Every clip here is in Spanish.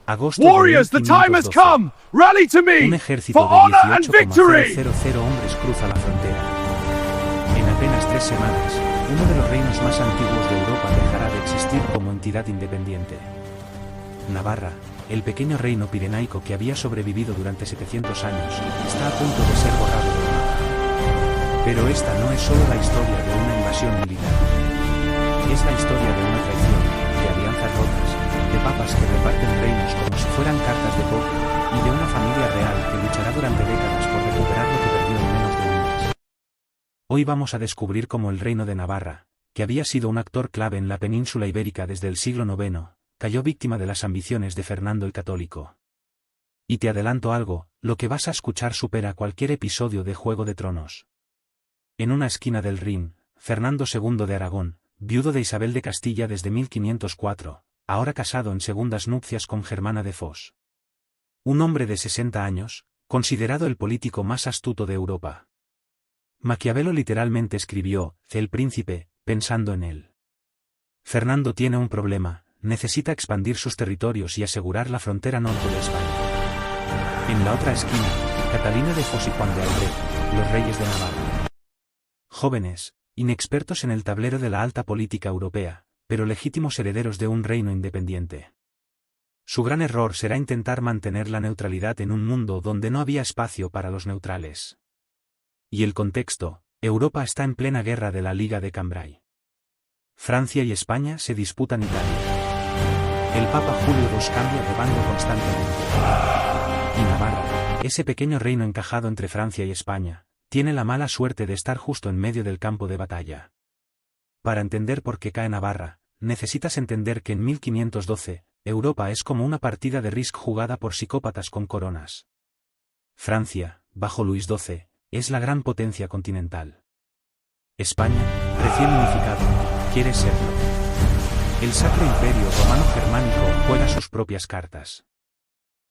Agosto de Warriors, the time has 1512. come! Rally to Un me! ejército For de honor and victory! 18,000 hombres cruza la frontera. En apenas 3 semanas, uno de los reinos más antiguos de Europa dejará de existir como entidad independiente. Navarra, el pequeño reino pirenaico que había sobrevivido durante 700 años, está a punto de ser borrado del mapa. Pero esta no es solo la historia de una invasión militar. Es la historia de una traición, de alianzas rotas, de papas que reparten reinos como si fueran cartas de póker, y de una familia real que luchará durante décadas por recuperar lo que perdió en menos de un mes. Hoy vamos a descubrir cómo el reino de Navarra, que había sido un actor clave en la península ibérica desde el siglo IX, cayó víctima de las ambiciones de Fernando el Católico. Y te adelanto algo, lo que vas a escuchar supera cualquier episodio de Juego de Tronos. En una esquina del Rin, Fernando II de Aragón, viudo de Isabel de Castilla desde 1504, ahora casado en segundas nupcias con Germana de Foix. Un hombre de 60 años, considerado el político más astuto de Europa. Maquiavelo literalmente escribió, El Príncipe, pensando en él. Fernando tiene un problema, necesita expandir sus territorios y asegurar la frontera norte de España. En la otra esquina, Catalina de Foix y Juan de Albret, los reyes de Navarra. Jóvenes, inexpertos en el tablero de la alta política europea, pero legítimos herederos de un reino independiente. Su gran error será intentar mantener la neutralidad en un mundo donde no había espacio para los neutrales. Y el contexto, Europa está en plena guerra de la Liga de Cambrai. Francia y España se disputan Italia. El Papa Julio II cambia de bando constantemente. Y Navarra, ese pequeño reino encajado entre Francia y España, tiene la mala suerte de estar justo en medio del campo de batalla. Para entender por qué cae Navarra, necesitas entender que en 1512, Europa es como una partida de Risk jugada por psicópatas con coronas. Francia, bajo Luis XII, es la gran potencia continental. España, recién unificado, quiere serlo. El Sacro Imperio Romano Germánico juega sus propias cartas.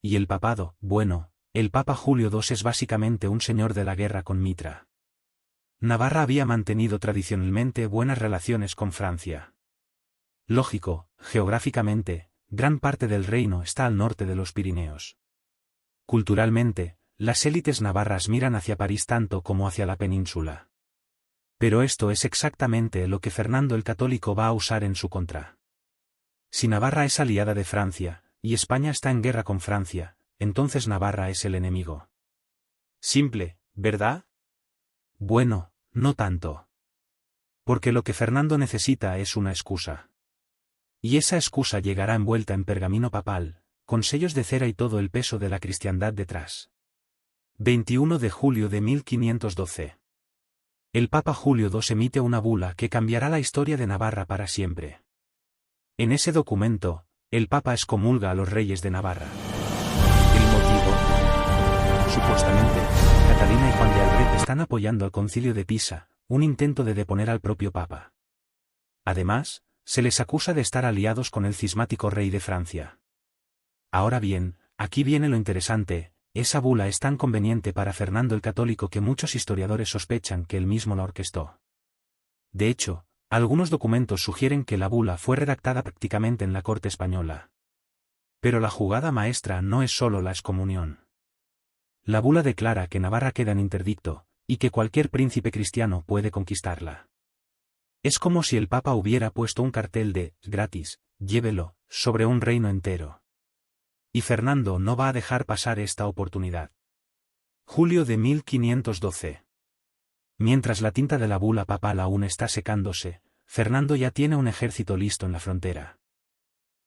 Y el papado, bueno, el Papa Julio II es básicamente un señor de la guerra con mitra. Navarra había mantenido tradicionalmente buenas relaciones con Francia. Lógico, geográficamente, gran parte del reino está al norte de los Pirineos. Culturalmente, las élites navarras miran hacia París tanto como hacia la península. Pero esto es exactamente lo que Fernando el Católico va a usar en su contra. Si Navarra es aliada de Francia, y España está en guerra con Francia, entonces Navarra es el enemigo. Simple, ¿verdad? Bueno, no tanto. Porque lo que Fernando necesita es una excusa. Y esa excusa llegará envuelta en pergamino papal, con sellos de cera y todo el peso de la cristiandad detrás. 21 de julio de 1512. El Papa Julio II emite una bula que cambiará la historia de Navarra para siempre. En ese documento, el Papa excomulga a los reyes de Navarra. ¿El motivo? Supuestamente, Catalina y Juan de Albret están apoyando al Concilio de Pisa, un intento de deponer al propio Papa. Además, se les acusa de estar aliados con el cismático rey de Francia. Ahora bien, aquí viene lo interesante. Esa bula es tan conveniente para Fernando el Católico que muchos historiadores sospechan que él mismo la orquestó. De hecho, algunos documentos sugieren que la bula fue redactada prácticamente en la corte española. Pero la jugada maestra no es solo la excomunión. La bula declara que Navarra queda en interdicto, y que cualquier príncipe cristiano puede conquistarla. Es como si el Papa hubiera puesto un cartel de «gratis, llévelo», sobre un reino entero. Y Fernando no va a dejar pasar esta oportunidad. Julio de 1512. Mientras la tinta de la bula papal aún está secándose, Fernando ya tiene un ejército listo en la frontera.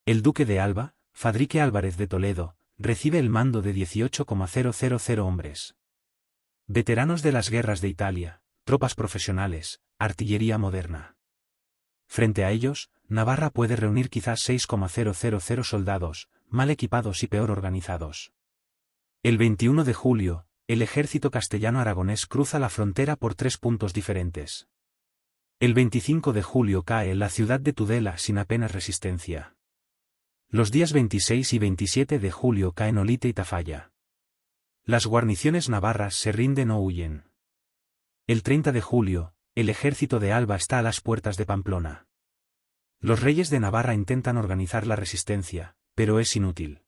El duque de Alba, Fadrique Álvarez de Toledo, recibe el mando de 18,000 hombres. Veteranos de las guerras de Italia, tropas profesionales, artillería moderna. Frente a ellos, Navarra puede reunir quizás 6,000 soldados, mal equipados y peor organizados. El 21 de julio, el ejército castellano-aragonés cruza la frontera por 3 puntos diferentes. El 25 de julio cae la ciudad de Tudela sin apenas resistencia. Los días 26 y 27 de julio caen Olite y Tafalla. Las guarniciones navarras se rinden o huyen. El 30 de julio, el ejército de Alba está a las puertas de Pamplona. Los reyes de Navarra intentan organizar la resistencia, pero es inútil.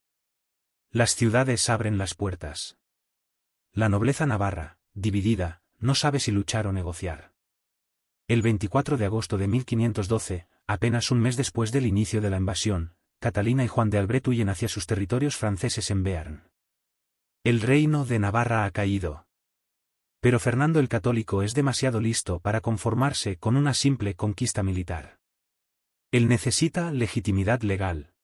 Las ciudades abren las puertas. La nobleza navarra, dividida, no sabe si luchar o negociar. El 24 de agosto de 1512, apenas un mes después del inicio de la invasión, Catalina y Juan de Albret huyen hacia sus territorios franceses en Béarn. El reino de Navarra ha caído. Pero Fernando el Católico es demasiado listo para conformarse con una simple conquista militar. Él necesita legitimidad legal.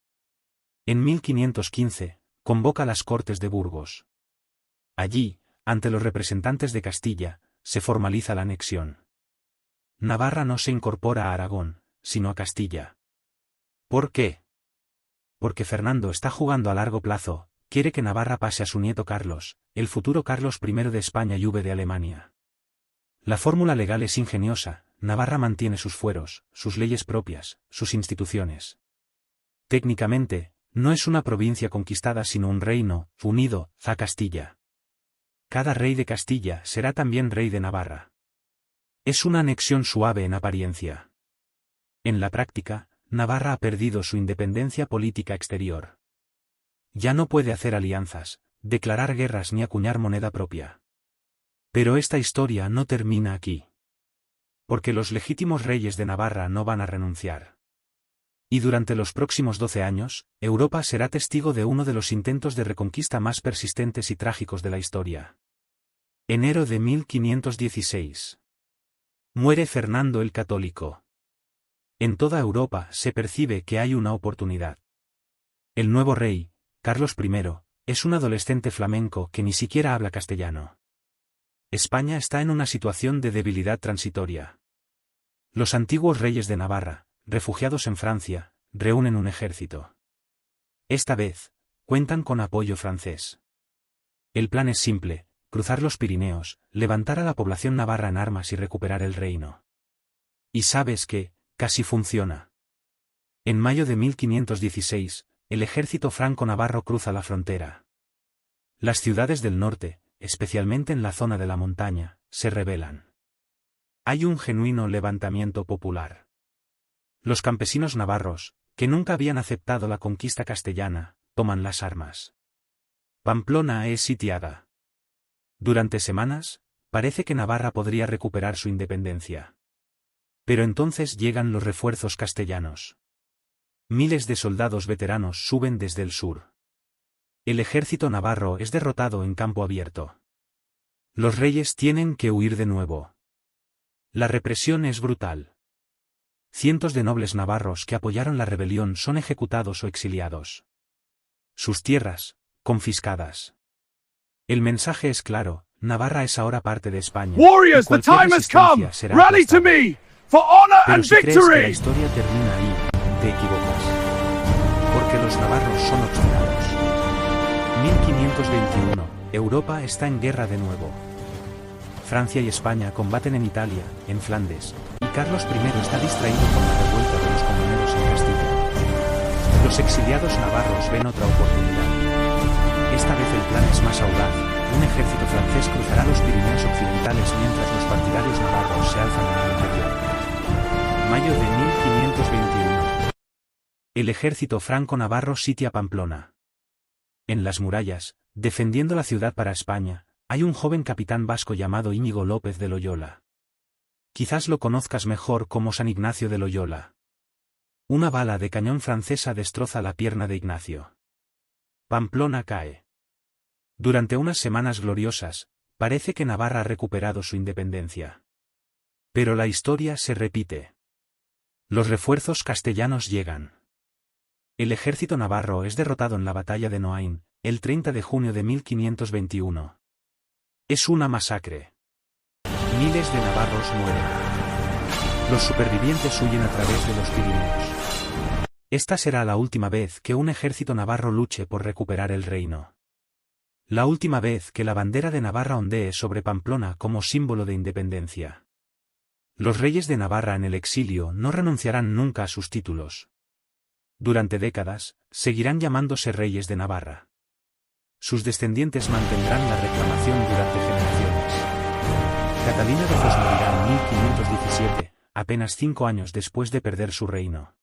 En 1515, convoca las Cortes de Burgos. Allí, ante los representantes de Castilla, se formaliza la anexión. Navarra no se incorpora a Aragón, sino a Castilla. ¿Por qué? Porque Fernando está jugando a largo plazo, quiere que Navarra pase a su nieto Carlos, el futuro Carlos I de España y V de Alemania. La fórmula legal es ingeniosa, Navarra mantiene sus fueros, sus leyes propias, sus instituciones. Técnicamente, no es una provincia conquistada sino un reino, unido, a Castilla. Cada rey de Castilla será también rey de Navarra. Es una anexión suave en apariencia. En la práctica, Navarra ha perdido su independencia política exterior. Ya no puede hacer alianzas, declarar guerras ni acuñar moneda propia. Pero esta historia no termina aquí. Porque los legítimos reyes de Navarra no van a renunciar. Y durante los próximos 12 años, Europa será testigo de uno de los intentos de reconquista más persistentes y trágicos de la historia. Enero de 1516. Muere Fernando el Católico. En toda Europa se percibe que hay una oportunidad. El nuevo rey, Carlos I, es un adolescente flamenco que ni siquiera habla castellano. España está en una situación de debilidad transitoria. Los antiguos reyes de Navarra, refugiados en Francia, reúnen un ejército. Esta vez, cuentan con apoyo francés. El plan es simple: cruzar los Pirineos, levantar a la población navarra en armas y recuperar el reino. Y sabes qué, casi funciona. En mayo de 1516, el ejército franco-navarro cruza la frontera. Las ciudades del norte, especialmente en la zona de la montaña, se rebelan. Hay un genuino levantamiento popular. Los campesinos navarros, que nunca habían aceptado la conquista castellana, toman las armas. Pamplona es sitiada. Durante semanas, parece que Navarra podría recuperar su independencia. Pero entonces llegan los refuerzos castellanos. Miles de soldados veteranos suben desde el sur. El ejército navarro es derrotado en campo abierto. Los reyes tienen que huir de nuevo. La represión es brutal. Cientos de nobles navarros que apoyaron la rebelión son ejecutados o exiliados. Sus tierras, confiscadas. El mensaje es claro: Navarra es ahora parte de España. Warriors, the time has come! Rally to me! For honor Pero and si crees que la victory! historia termina ahí, te equivocas. Porque los navarros son obstinados. 1521, Europa está en guerra de nuevo. Francia y España combaten en Italia, en Flandes, y Carlos I está distraído con la revuelta de los comuneros en Castilla. Los exiliados navarros ven otra oportunidad. Esta vez el plan es más audaz: un ejército francés cruzará los Pirineos occidentales mientras los partidarios navarros se alzan en el interior. Mayo de 1521. El ejército franco-navarro sitia Pamplona. En las murallas, defendiendo la ciudad para España, hay un joven capitán vasco llamado Íñigo López de Loyola. Quizás lo conozcas mejor como San Ignacio de Loyola. Una bala de cañón francesa destroza la pierna de Ignacio. Pamplona cae. Durante unas semanas gloriosas, parece que Navarra ha recuperado su independencia. Pero la historia se repite. Los refuerzos castellanos llegan. El ejército navarro es derrotado en la batalla de Noain, el 30 de junio de 1521. Es una masacre. Miles de navarros mueren. Los supervivientes huyen a través de los Pirineos. Esta será la última vez que un ejército navarro luche por recuperar el reino. La última vez que la bandera de Navarra ondee sobre Pamplona como símbolo de independencia. Los reyes de Navarra en el exilio no renunciarán nunca a sus títulos. Durante décadas, seguirán llamándose reyes de Navarra. Sus descendientes mantendrán la reclamación durante generaciones. Catalina de Foix morirá en 1517, apenas 5 años después de perder su reino.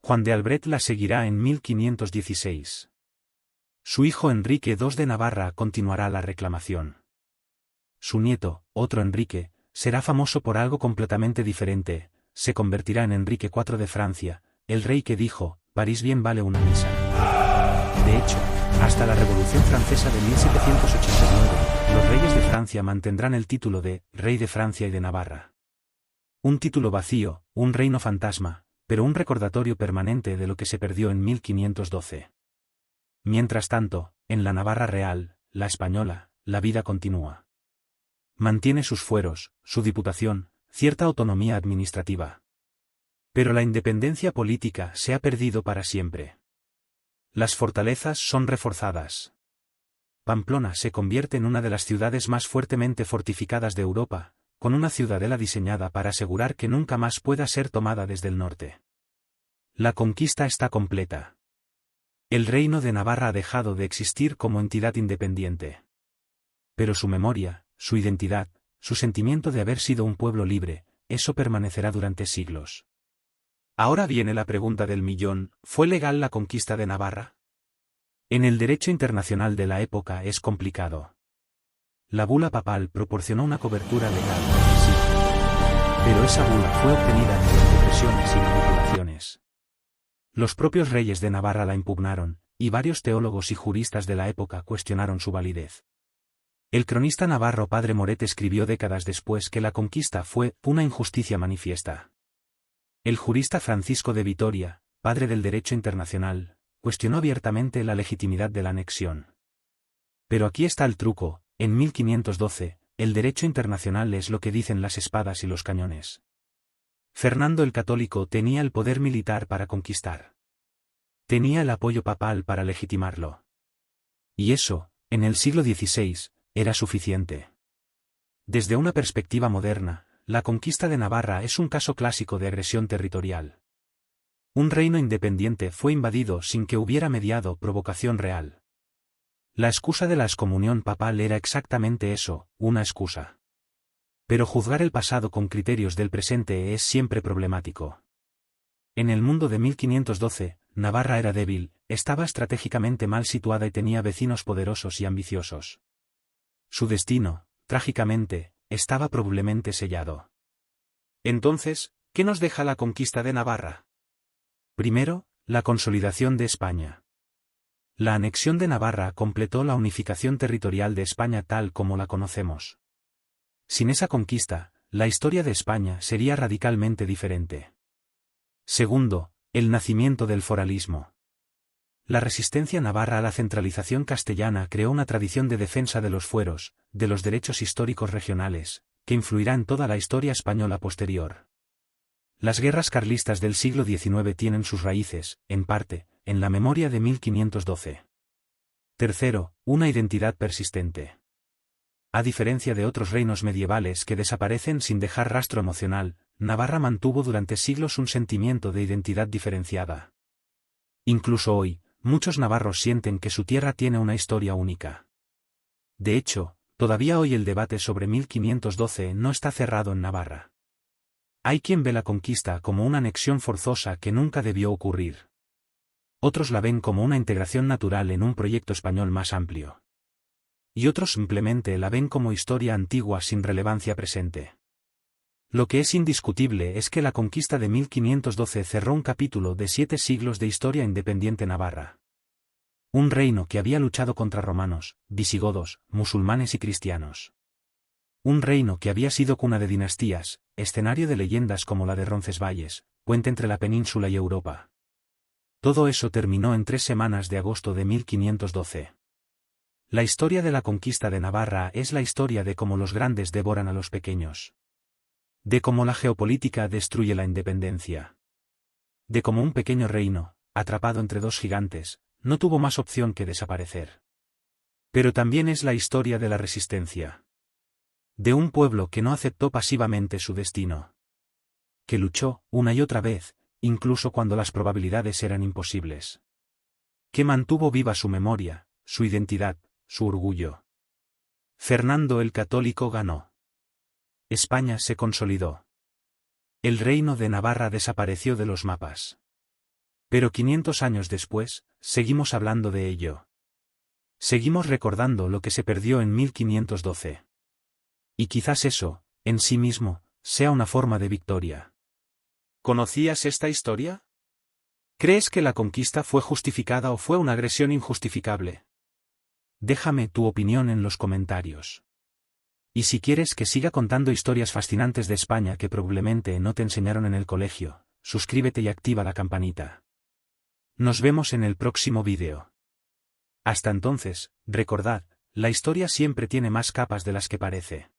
Juan de Albret la seguirá en 1516. Su hijo Enrique II de Navarra continuará la reclamación. Su nieto, otro Enrique, será famoso por algo completamente diferente, se convertirá en Enrique IV de Francia, el rey que dijo, París bien vale una misa. De hecho, hasta la Revolución Francesa de 1789, los reyes de Francia mantendrán el título de Rey de Francia y de Navarra. Un título vacío, un reino fantasma, pero un recordatorio permanente de lo que se perdió en 1512. Mientras tanto, en la Navarra real, la española, la vida continúa. Mantiene sus fueros, su diputación, cierta autonomía administrativa. Pero la independencia política se ha perdido para siempre. Las fortalezas son reforzadas. Pamplona se convierte en una de las ciudades más fuertemente fortificadas de Europa, con una ciudadela diseñada para asegurar que nunca más pueda ser tomada desde el norte. La conquista está completa. El reino de Navarra ha dejado de existir como entidad independiente. Pero su memoria, su identidad, su sentimiento de haber sido un pueblo libre, eso permanecerá durante siglos. Ahora viene la pregunta del millón, ¿fue legal la conquista de Navarra? En el derecho internacional de la época es complicado. La bula papal proporcionó una cobertura legal, sí. Pero esa bula fue obtenida mediante presiones y manipulaciones. Los propios reyes de Navarra la impugnaron, y varios teólogos y juristas de la época cuestionaron su validez. El cronista navarro Padre Moret escribió décadas después que la conquista fue una injusticia manifiesta. El jurista Francisco de Vitoria, padre del derecho internacional, cuestionó abiertamente la legitimidad de la anexión. Pero aquí está el truco, en 1512, el derecho internacional es lo que dicen las espadas y los cañones. Fernando el Católico tenía el poder militar para conquistar. Tenía el apoyo papal para legitimarlo. Y eso, en el siglo XVI, era suficiente. Desde una perspectiva moderna, la conquista de Navarra es un caso clásico de agresión territorial. Un reino independiente fue invadido sin que hubiera mediado provocación real. La excusa de la excomunión papal era exactamente eso, una excusa. Pero juzgar el pasado con criterios del presente es siempre problemático. En el mundo de 1512, Navarra era débil, estaba estratégicamente mal situada y tenía vecinos poderosos y ambiciosos. Su destino, trágicamente, estaba probablemente sellado. Entonces, ¿qué nos deja la conquista de Navarra? Primero, la consolidación de España. La anexión de Navarra completó la unificación territorial de España tal como la conocemos. Sin esa conquista, la historia de España sería radicalmente diferente. Segundo, el nacimiento del foralismo. La resistencia navarra a la centralización castellana creó una tradición de defensa de los fueros, de los derechos históricos regionales, que influirá en toda la historia española posterior. Las guerras carlistas del siglo XIX tienen sus raíces, en parte, en la memoria de 1512. Tercero, una identidad persistente. A diferencia de otros reinos medievales que desaparecen sin dejar rastro emocional, Navarra mantuvo durante siglos un sentimiento de identidad diferenciada. Incluso hoy, muchos navarros sienten que su tierra tiene una historia única. De hecho, todavía hoy el debate sobre 1512 no está cerrado en Navarra. Hay quien ve la conquista como una anexión forzosa que nunca debió ocurrir. Otros la ven como una integración natural en un proyecto español más amplio. Y otros simplemente la ven como historia antigua sin relevancia presente. Lo que es indiscutible es que la conquista de 1512 cerró un capítulo de 7 siglos de historia independiente navarra. Un reino que había luchado contra romanos, visigodos, musulmanes y cristianos. Un reino que había sido cuna de dinastías, escenario de leyendas como la de Roncesvalles, puente entre la península y Europa. Todo eso terminó en 3 semanas de agosto de 1512. La historia de la conquista de Navarra es la historia de cómo los grandes devoran a los pequeños. De cómo la geopolítica destruye la independencia. De cómo un pequeño reino, atrapado entre 2 gigantes, no tuvo más opción que desaparecer. Pero también es la historia de la resistencia. De un pueblo que no aceptó pasivamente su destino. Que luchó, una y otra vez, incluso cuando las probabilidades eran imposibles. Que mantuvo viva su memoria, su identidad, su orgullo. Fernando el Católico ganó. España se consolidó. El reino de Navarra desapareció de los mapas. Pero 500 años después, seguimos hablando de ello. Seguimos recordando lo que se perdió en 1512. Y quizás eso, en sí mismo, sea una forma de victoria. ¿Conocías esta historia? ¿Crees que la conquista fue justificada o fue una agresión injustificable? Déjame tu opinión en los comentarios. Y si quieres que siga contando historias fascinantes de España que probablemente no te enseñaron en el colegio, suscríbete y activa la campanita. Nos vemos en el próximo vídeo. Hasta entonces, recordad, la historia siempre tiene más capas de las que parece.